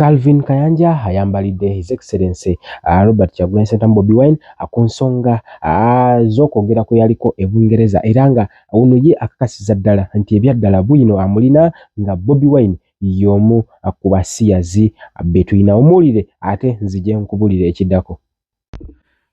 Calvin Kayanja ayambalidde His Excellency Robert Kyagulanyi Ssentamu Bobi Wine ku nsonga z'okwogera kwe yaliko e Bungereza era nga uno ye akakasiza ddala nti ebyaddala bwino amulina nga Bobi Wine y'omu ku basiyazi be tulina omuwulire ate nzije nkubulire ekiddako.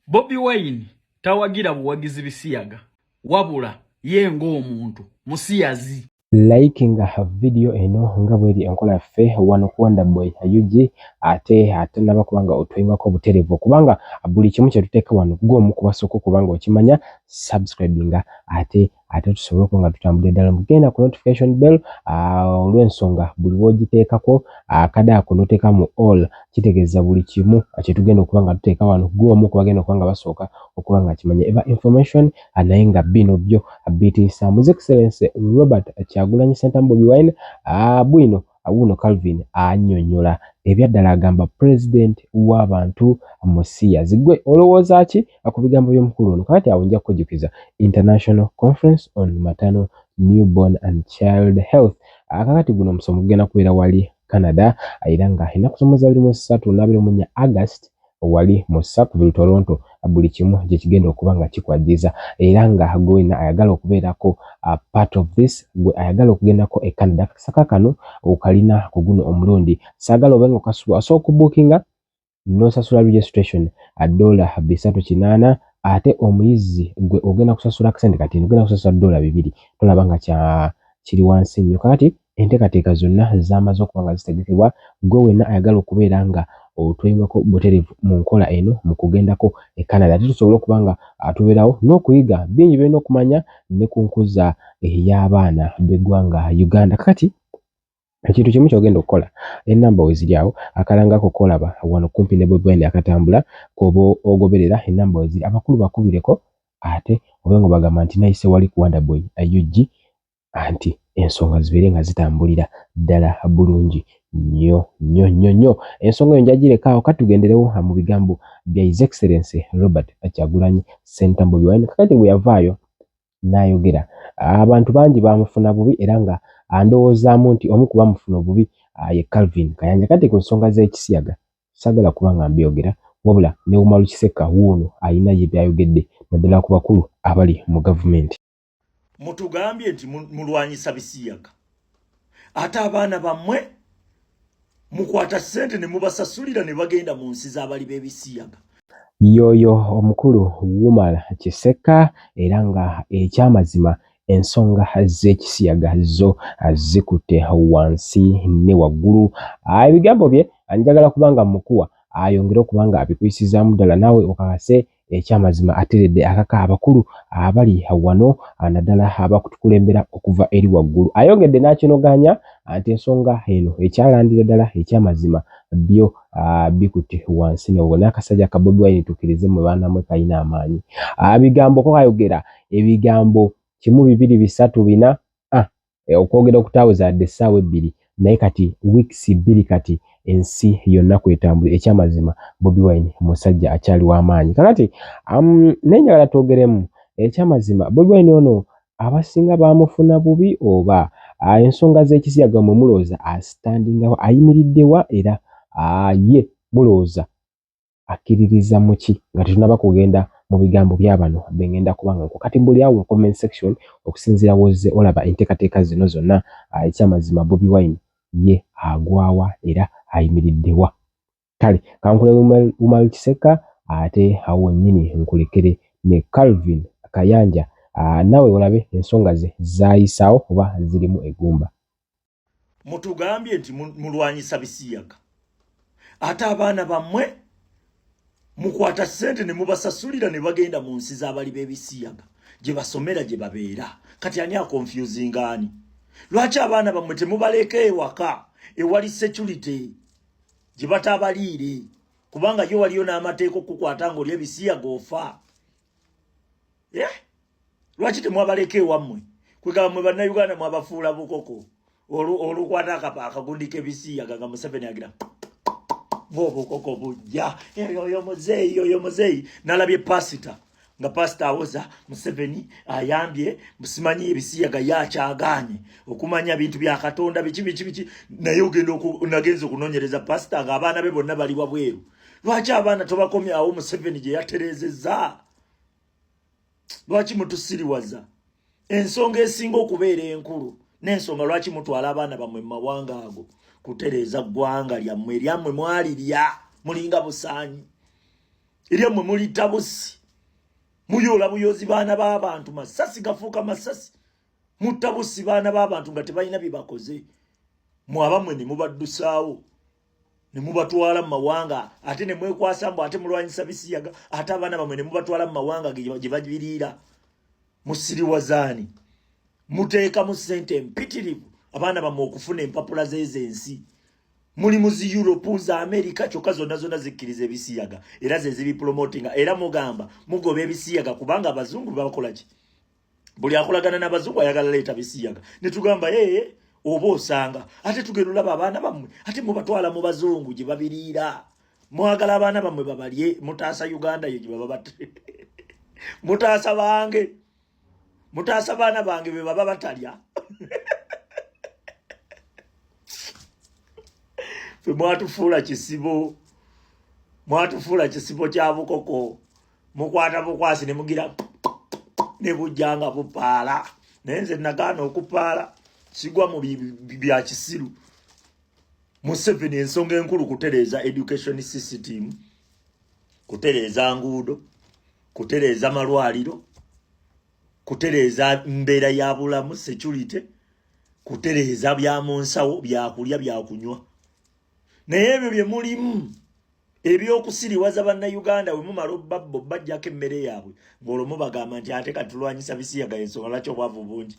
Bobi Wine tawagira buwagizi bisiyaga wabula ye ng'omuntu musiyazi. Likinga video eno nga bweri enkola yaffe wano ku Wonderboy UG ate naba kubanga otwingako buterevu kubanga buli kimu kye tuteeka wano gw'omu kubasooka kubanga okimanya subscribinga ate tusobola okuba nga tutambulira ddala mugenda ku notification bell olw'ensonga buli w'ogiteekako akada ako noteeka mu all kitegeeza buli kimu kye tugenda okuba nga tuteeka wano gw'omu ku bagenda okuba nga basooka okuba nga kimanya eba information naye nga bino byo bitiisa His Excellency Robert Kyagulanyi Ssentamu Bobi Wine bwino awuno Calvin annyonnyola ebyaddala agamba president w'abantu musiyazi. Gwe olowooza ki ku bigambo by'omukulu ono? Kati awo nja kukujjukiza International Conference on Maternal, Newborn and Child Health. Kakati guno omusomo gugenda kubeera wali Canada era nga ennaku z'omwezi 23 na 24 August wali mu Sackville, Toronto. Buli kimu gye kigenda okuba nga kikwajiza era nga gwena ayagala okubeerako part of this gwe ayagala okugendako e Canada. Saka kano okalina ku guno omulundi saagala obenga okasubwa so okubookinga n'osasula registration $380 ate omuyizi gwe ogenda kusasula akasente kati ogenda kusasula $200 tolaba nga kiri wansi nnyo. Kakati enteekateeka zonna zamaze okuba nga zitegekebwa gwe wena ayagala okubeera nga otwengako buterevu mu nkola eno mu kugendako e Canada. Tusobola okuba nga tubeerawo n'okuyiga bingi birina okumanya ne ku nkuza ey'abaana b'eggwanga Uganda. Kakati ekintu kimu ky'ogenda okukola ennamba we ziri awo akalangako kolaba wano kumpi ne Bobi Wine akatambula koba ogoberera ennamba we ziri abakulu bakubireko ate obenga bagamba nti nayise wali ku Wonderboy UG anti ensonga zibeere nga zitambulira ddala bulungi nnyo. Ensonga eyo njagireka kati tugenderewo mu bigambo bya His Excellency Robert Kyagulanyi Ssentamu Bobi Wine. Kakati bwe yavaayo n'ayogera abantu bangi bamufuna bubi era nga andowoozaamu nti omu ku bamufuna obubi ye Calvin Kayanja. Kati ku nsonga z'ekisiyaga sagala kuba nga mbyogera wabula ne Umaru Kiseka wuuno ayina ye byayogedde naddala ku bakulu abali mu gavumenti. Mutugambye nti mulwanyisa bisiyaga ate abaana bammwe mukwata ssente ne mubasasulira ne bagenda mu nsi z'abali b'ebisiyaga. Yoyo omukulu Umaru Kiseka era nga ekyamazima ensonga z'ekisiyaga zo zikutte wansi ne waggulu. Ebigambo bye njagala kubanga mukuwa ayongere okuba nga abikwisizaamu ddala naawe okakase ekyamazima ateredde akaka abakulu abali wano naddala abakutukulembera okuva eri waggulu. Ayongedde n'akinoganya nti ensonga eno ekyalandira ddala ekyamazima byo bikutte wansi ne waggulu. N'akasajja ka Bobi Wine tukkirize mu baana mwe kayina amaanyi. Bigambo ko kayogera ebigambo 1 2 3 4 okwogera okutawuza adde essaawa 2 naye kati weeks 2 kati ensi yonna kwetambula. Ekyamazima Bobi Wine musajja akyali w'amaanyi. Kakati nenjagala twogeremu ekyamazima Bobi Wine ono abasinga bamufuna bubi oba ensonga z'ekisiyaga mwe mulooza astandingawo ayimiriddewa era ye mulooza akkiririza mu ki nga tetunaba kugenda mu bigambo by'abano bengenda kubanga kati mbuli awo comment section okusinziira wozze olaba enteekateeka zino zonna. Ekyamazima Bobi Wine ye agwawa era ayimiriddewa. Kale kankule Umaru Kiseka ate awo nnyini nkulekere ne Calvin Kayanja nawe olabe ensonga ze zaayisaawo oba zirimu eggumba. Mutugambye nti mulwanyisa bisiyaga ate abaana bammwe mukwata ssente ne mubasasulira ne bagenda mu nsi z'abali b'ebisiyaga gye basomera gye babeera. Kati ani akonfusing ani? Lwaki abaana bammwe temubaleka ewaka ewali security gye batabaliire kubanga yo waliyo n'amateeka okukwata ng'oli ebisiyaga ofa? Lwaki temwabaleka ewammwe kwegamba mwe bannayuganda mwabafuula bukoko olukwata akagundi k'ebisiyaga nga Museveni agira ng'obukoko bujja oyo muzeeyi nalabye pasita nga pastor awoza Museveni ayambye musimanyi ebisiyaga yakyaganye okumanya bintu bya Katonda biki naye ogenda nagenze okunonyereza pastor nga abaana be bonna bali wabweru. Lwaki abaana tobakomyawo Museveni gye yaterezeza? Lwaki mutusiriwaza? Ensonga esinga okubeera enkulu n'ensonga lwaki mutwala abaana bammwe mu mawanga ago kutereza ggwanga lyammwe eryammwe mwalirya mulinga busaanyi eryammwe muli tabusi muyola buyozi baana b'abantu masasi gafuuka masasi mutabusi baana b'abantu nga tebalina bye bakoze mwabamwe ne mubaddusaawo ne mubatwala mu mawanga ate ne mwekwasa mbu ate mulwanyisa bisiyaga ate abaana bamwe ne mubatwala mu mawanga gye bagibiriira. Musiriwazaani muteeka mu ssente empitirivu abaana bammwe okufuna empapula z'ensi. Muli mu zi Europe za America kyokka zonna zikkiriza ebisiyaga era ze zibipromotinga era mugamba mugoba ebisiyaga kubanga abazungu bakola ki? Buli akolagana n'abazungu ayagala leeta bisiyaga ne tugamba oba osanga ate tugenda olaba abaana bammwe ate mubatwala mu bazungu gye babiriira. Mwagala abaana bammwe babalye mutaasa Uganda ye gye baba mutaasa bange mutaasa baana bange be baba batalya. Fe mwatufuula kisibo kya bukoko mukwata bukwasi ne mugira ne bujjanga bupaala naye nze nagaana okupaala sigwa mu bya kisiru. Museveni ensonga enkulu kutereeza education system, kutereeza nguudo, kutereeza malwaliro, kutereeza mbeera ya bulamu security, kutereeza bya mu nsawo byakulya byakunywa. Naye ebyo bye mulimu ebyokusiriwaza bannayuganda we mumala obbabbo bajjako emmere yaabwe ng'olwo bagamba nti ate katulwanyisa bisiyaga ensonga lwaki obwavu bungi.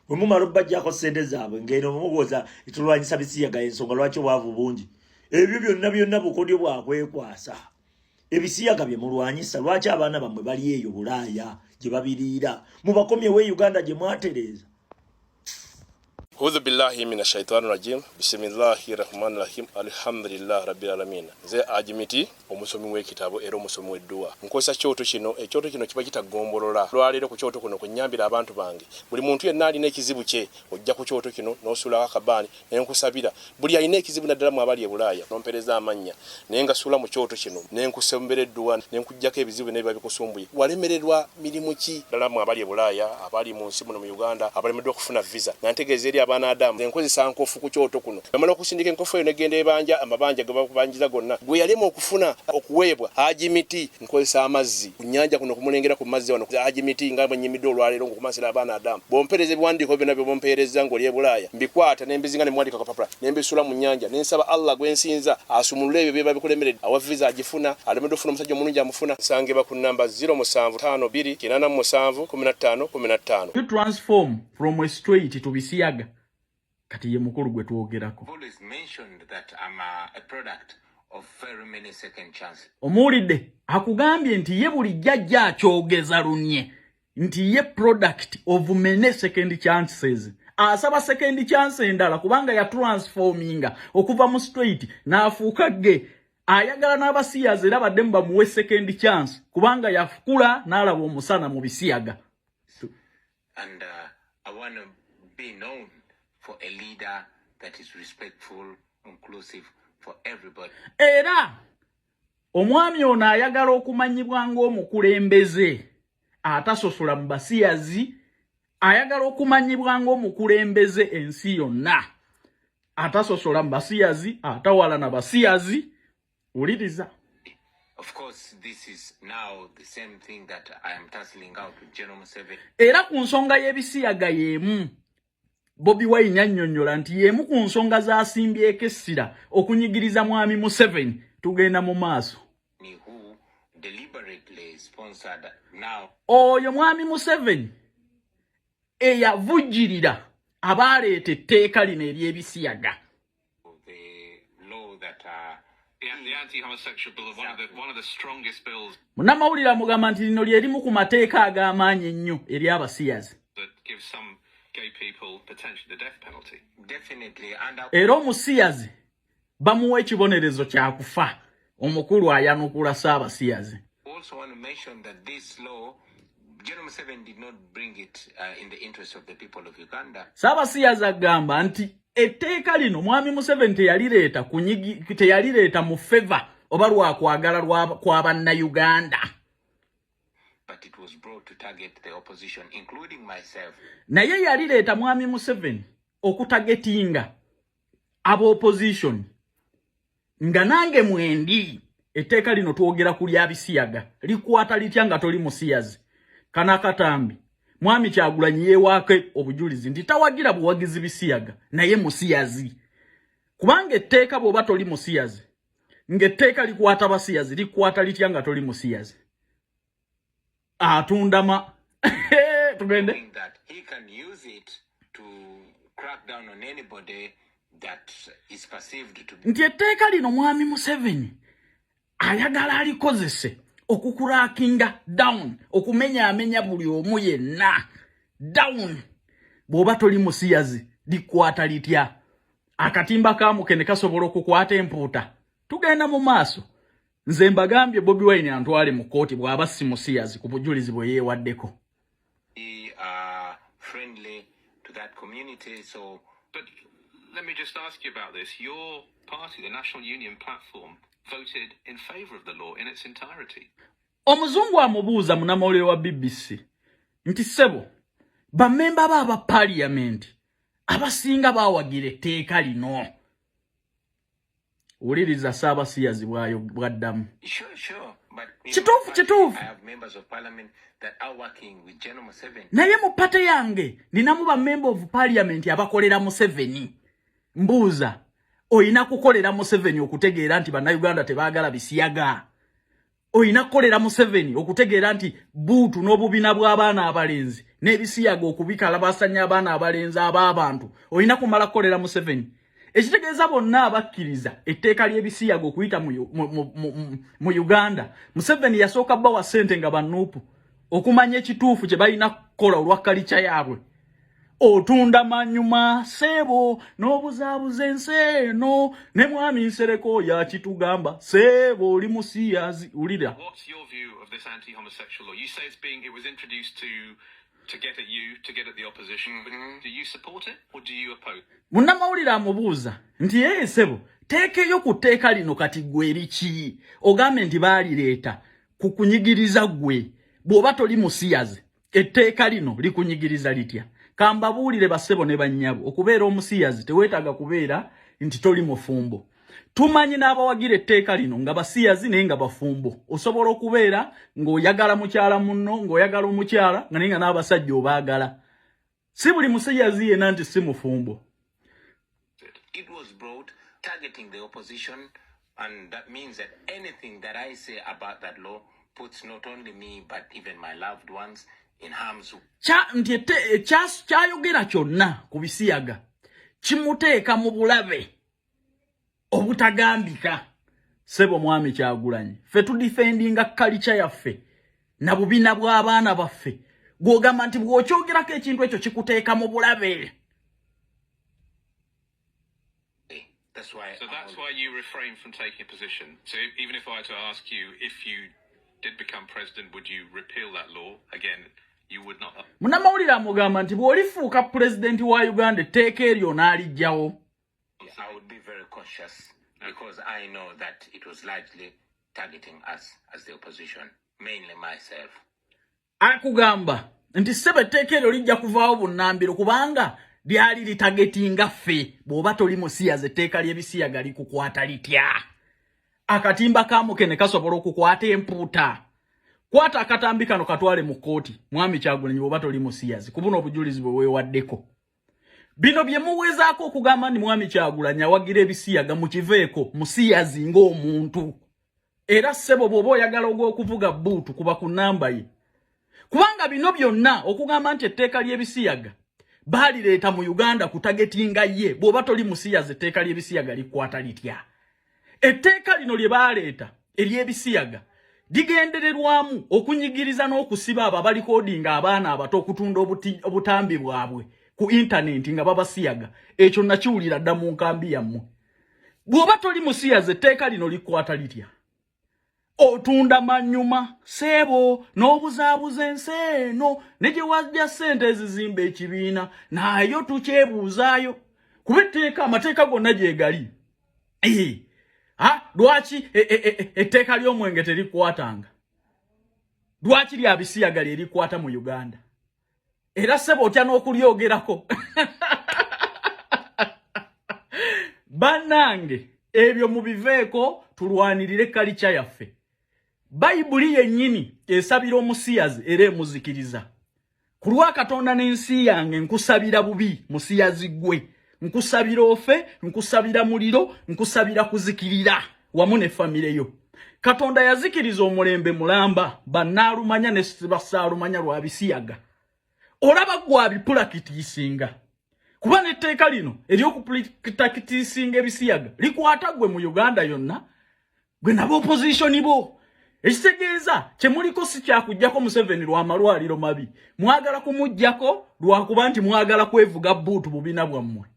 We mumala obbajjako ssente zaabwe ng'eno mubuuza tulwanyisa bisiyaga ensonga lwaki obwavu bungi. Ebyo byonna bukodyo bwakwekwasa. Ebisiyaga bye mulwanyisa lwaki abaana bammwe bali eyo Bulaaya gye babiriira mubakomyewo Uganda gye mwatereeza. A'udhu billahi minash shaitani rajim. Bismillahir rahmanir rahim. Alhamdulillah rabbil alamin. Ze ajimiti omusomi w'ekitabo era omusomi w'edduwa. Nkozesa kyoto kino, ekyoto kino kiba kitagombolola. Lwaliro ku kyoto kuno kunyambira abantu bange. Buli muntu yenna alina ekizibu kye ojja ku kyoto kino n'osula akabani n'enkusabira. Buli alina ekizibu naddala mu abali e Bulaaya n'ompereza amanya. Naye nga sula mu kyoto kino n'enkusembera edduwa n'enkujjako ebizibu n'ebiba bikusumbuye. Walemererwa mirimu ki ddala mu abali e Bulaaya abali mu nsi muno mu Uganda abalemeddwa okufuna visa. Nantegeeza eri abaana Adamu enkozesa nkofu ku kyoto kuno. Bamala okusindika enkofu eyo negenda ebanja amabanja ge bakubanjiza gonna. Gwe yalema okufuna okuweebwa ajimiti nkozesa amazzi ku nnyanja kuno kumulengera ku mazzi wano ajimiti nga banyimidde olwaleero ngokumasira abaana Adamu. Bompereze ebiwandiiko byonna bye bompereza ng'oli e Bulaaya mbikwata n'embizinga ne mwandika kapapula n'embisula mu nnyanja n'ensaba Allah gwensinza asumulule ebyo bye babikulemeredde awa visa agifuna alemeddwa okufuna omusajja omulungi amufuna. Nsangibwa ku namba 0752 to transform from a straight to bisiyaga kati ye mukuru gwe twogerako. Always mentioned that I'm a product of very many second chances. Omuwulidde akugambye nti ye buli jjajja akyogeza lunye nti ye product of many second chances. Asaba second chance endala kubanga ya transforminga okuva mu straight n'afuuka ge. Ayagala n'abasiyazi era badde bamuwe second chance kubanga yafukula n'alaba omusana mu bisiyaga. And I want to be known for a leader that is respectful, inclusive for everybody. Era omwami ono ayagala okumanyibwa ng'omukulembeze atasosola mu basiyazi, ayagala okumanyibwa ng'omukulembeze ensi yonna atasosola mu basiyazi, atawala na basiyazi. Uliriza. Of course, this is now the same thing that I am tussling out with General Museveni. Era ku nsonga y'ebisiyaga yemu Bobi Wine annyonnyola nti yemu ku nsonga z'asimbyeko essira okunyigiriza mwami Museveni. Tugenda mu maaso. Who deliberately sponsored now. Oyo mwami Museveni eyavujjirira abaleeta etteeka lino ery'ebisiyaga. The law that the anti-homosexual bill, one of the strongest bills. Munnamawulire amugamba nti lino lyerimu ku mateeka ag'amaanyi ennyo eri abasiyazi. That gives some gay people potentially the death penalty. Definitely. Era omusiyazi bamuwa ekibonerezo kya kufa. Omukulu ayanukula Ssaabasiyazi. also want to mention that this law, General 7 did not bring it in the interest of the people of Uganda. Sabasiyaza gamba nti etteeka lino mwami Museveni teyalireeta mu favor oba lwakwagala kwa bannayuganda. But it was brought to target the opposition, including myself. Naye yalireeta mwami Museveni okutagetinga abo opposition. Nga nange mwendi etteeka lino twogera ku lya bisiyaga likwata litya nga toli musiyazi. Kana katambi mwami Kyagulanyi yewaake obujulizi nti tawagira buwagizi bisiyaga naye musiyazi. Kubanga etteeka bw'oba toli musiyazi ng'etteeka likwata basiyazi likwata litya nga toli musiyazi. Atundama tugende That he can use it to crack down on anybody that is perceived to be. nti etteeka lino mwami Museveni ayagala alikozese okukurakinga down okumenya buli omu yenna down. Bw'oba toli musiyazi likwata litya. Akatimba kamukene kasobola okukwata empuuta. Tugenda mu maaso. Nze mbagambye Bobi Wine antwale mu kooti bw'aba si musiyazi ku bujulizi bwe yeewaddeko. We friendly to that community, so. But let me just ask you about this. Your party, the National Union Platform, voted in favour of the law in its entirety. Omuzungu amubuuza munamawulire wa BBC nti ssebo bammemba ba parliament abasinga bawagira etteeka lino. Wuliriza Saabasiyazi bwaddamu. Sure. But Kituufu. I have members of parliament that are working with General Museveni. Naye mu pate yange ninamu ba member of parliament abakolera Museveni. Mbuuza oyina kukolera Museveni okutegeera nti bannayuganda tebaagala bisiyaga. Oyina kukolera Museveni okutegeera nti buutu n'obubina bw'abaana abalenzi n'ebisiyaga okubikalabasanya abaana abalenzi ab'abantu. Oyina kumala kukolera Museveni. Ekitegeeza bonna abakkiriza etteeka ly'ebisiyaga okuyita mu Uganda. Museveni yasooka bawa ssente nga bannuupu okumanya ekituufu kye balina kukola olwa kalica yaabwe. Otunda manyuma sebo n'obuzaabuza ensi eno ne mwami Nsereko yakitugamba sebo oli musiyazi. Ulira. What's your view of this anti-homosexual law? You say it was introduced to get at you, to get at the opposition, but do you support it or do you oppose? Munnamawulire amubuuza nti yeye sebo teekeyo ku tteeka lino kati gwe eriki ogambe nti baalireeta kukunyigiriza gwe bw'oba toli musiyazi etteeka lino likunyigiriza litya. Kambabuulire basebo ne bannyabo okubeera omusiyazi teweetaaga kubeera nti toli mufumbo. Tumanyi n'abawagira etteeka lino nga basiyazi naye nga bafumbo. Osobola okubeera ng'oyagala mukyala munno ng'oyagala omukyala nga naye nga n'abasajja obaagala. Si buli musiyazi yenna nti si mufumbo. It was brought targeting the opposition, and that means that anything that I say about that law puts not only me but even my loved ones in harm's way. Kyayogera kyonna ku bisiyaga kimuteeka mu bulabe obutagambika. Sebo mwami Kyagulanyi ffe tudifendinga kalica yaffe na bubina bw'abaana baffe gw'ogamba nti bw'okyogerako ekintu ekyo kikuteeka mu bulabe. That's why. So that's why you refrain from taking a position. So even if I were to ask you if you did become president, would you repeal that law? Again, you would not. Munnamawulire amugamba nti bw'olifuuka pulezidenti wa Uganda etteeka eryo n'alijjawo. I would be very cautious because I know that it was largely targeting us as the opposition, mainly myself. Akugamba nti ssebo etteeka eryo lijja kuvaawo bunnambiro kubanga lyali litagetinga ffe bw'oba toli musiyazi etteeka ly'ebisiyaga likukwata litya. Akatimba kamukene kasobola okukwata empuuta. Kwata akatambi kano katwale mu kkooti mwami Kyagulanyi bw'oba toli musiyazi kubuna obujulizi bwe weewaddeko. Bino bye muwezaako okugamba ni mwami Kyagulanyi awagira ebisiyaga mukiveeko musiyazi ng'omuntu. Era ssebo bw'oba oyagala ogw'okuvuga buutu kuba ku nnamba ye. Kubanga bino byonna okugamba nti etteeka ly'ebisiyaga baalireeta mu Uganda kutagetinga ye bw'oba toli musiyazi etteeka ly'ebisiyaga likwata litya. Etteeka lino lye baaleeta ery'ebisiyaga ligendererwamu okunyigiriza n'okusiba abo abalikodinga abaana abato okutunda obutambi bwabwe ku internet nga babasiyaga. Ekyo nakiwulira dda mu nkambi yammwe. Bw'oba toli musiyazi etteeka lino likwata litya. otunda manyuma sebo n'obuzaabuza enseeno ne gye wajja ssente ezizimba ekibiina nayo tukyebuuzaayo kuba etteeka amateeka gonna gyegali. Lwaki etteeka ly'omwenge terikwatanga? Lwaki lya bisiyaga lyerikwata mu Uganda? Era ssebo otya n'okulyogerako. Bannange ebyo mubiveeko tulwanirire kalicha yaffe. Bayibuli yennyini esabira omusiyazi era emuzikiriza. Ku lwa Katonda n'ensi yange nkusabira bubi musiyazi gwe. Nkusabira ofe, nkusabira muliro, nkusabira kuzikirira wamu ne famire yo. Katonda yazikiriza omulembe mulamba bannaalumanya ne basaalumanya lwa bisiyaga. Olaba gwe abipulakitiisinga. Kuba n'etteeka lino ery'okupulakitiisinga ebisiyaga likwata gwe mu Uganda yonna gwe nabo opposition bo. Ekitegeeza kyemuliko si kyakujjako Museveni lw'amalwaliro mabi. Mwagala kumujjako lwakuba nti mwagala kwevuga buutu bubina bwammwe.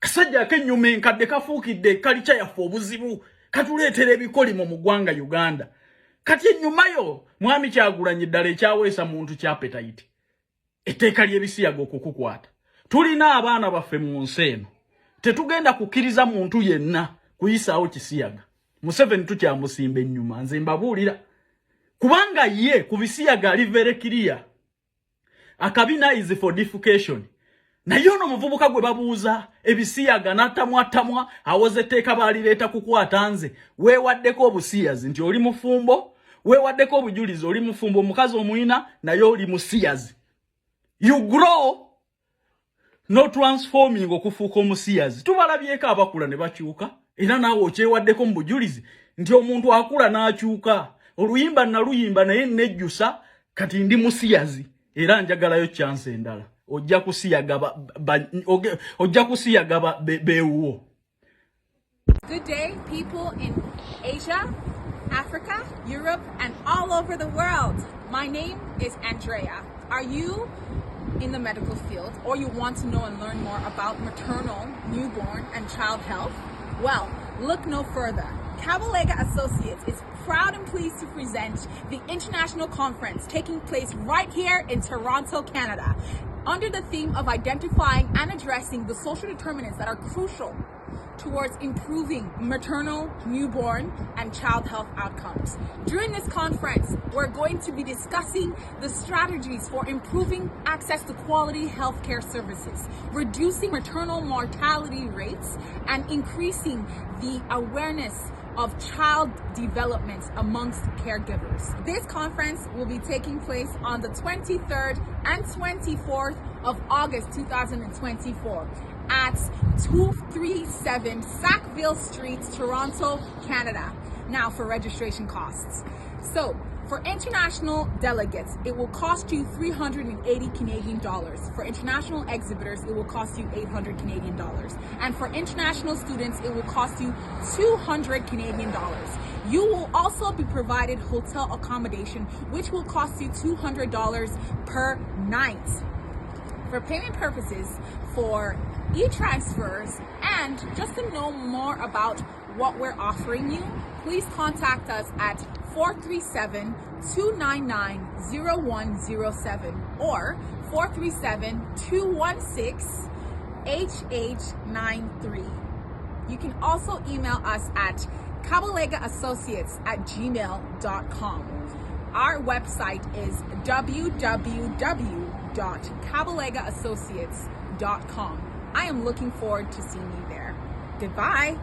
Kasajja ak'ennyuma enkadde kafuukidde kalicha yaffe obuzibu katuleetera ebikolimo mu ggwanga Uganda. Kati ennyuma yo mwami Kyagulanyi ddala ekyaweesa muntu ky'apetayiti. Etteeka ly'ebisiyaga okukukwata. Tulina abaana baffe mu nsi eno. Tetugenda kukkiriza muntu yenna kuyisaawo kisiyaga. Museveni tukyamusimba ennyuma nze mbabuulira. Kubanga ye ku bisiyaga ali very clear. Akabina is for defecation. Naye ono muvubuka gwe babuuza ebisiyaga n'atamwa awoze etteeka baalireeta kukwata nze. Weewaddeko obusiyazi nti oli mufumbo. Weewaddeko obujulizi oli mufumbo omukazi omuyina naye oli musiyazi. You grow no transforming okufuuka omusiyazi. Tubalabyeko abakula ne bakyuka. Era naawe okyewaddeko mu bujulizi nti omuntu akula n'akyuka. Oluyimba naluyimba naye nejjusa kati ndi musiyazi. Era njagalayo chance endala. Ojja kusiyaga beewuwo. Good day, people in Asia, Africa, Europe, and all over the world. My name is Andrea. Are you in the medical field or you want to know and learn more about maternal, newborn, and child health? Well, look no further. Kabalega Associates is proud and pleased to present the international conference taking place right here in Toronto, Canada, under the theme of identifying and addressing the social determinants that are crucial towards improving maternal, newborn, and child health outcomes. During this conference, we're going to be discussing the strategies for improving access to quality healthcare services, reducing maternal mortality rates, and increasing the awareness of child development amongst caregivers. This conference will be taking place on the 23rd and 24th of August 2024 at 237 Sackville Street, Toronto, Canada. Now for registration costs. So for international delegates, it will cost you 380 Canadian dollars. For international exhibitors, it will cost you 800 Canadian dollars. And for international students, it will cost you 200 Canadian dollars. You will also be provided hotel accommodation, which will cost you $200 per night. For payment purposes, for e-transfers, and just to know more about what we're offering you, please contact us at 437-299-0107 or 437-216-HH93. You can also email us at kabalegaassociates@gmail.com. Our website is www.kabalegaassociates.com. I am looking forward to seeing you there. Goodbye.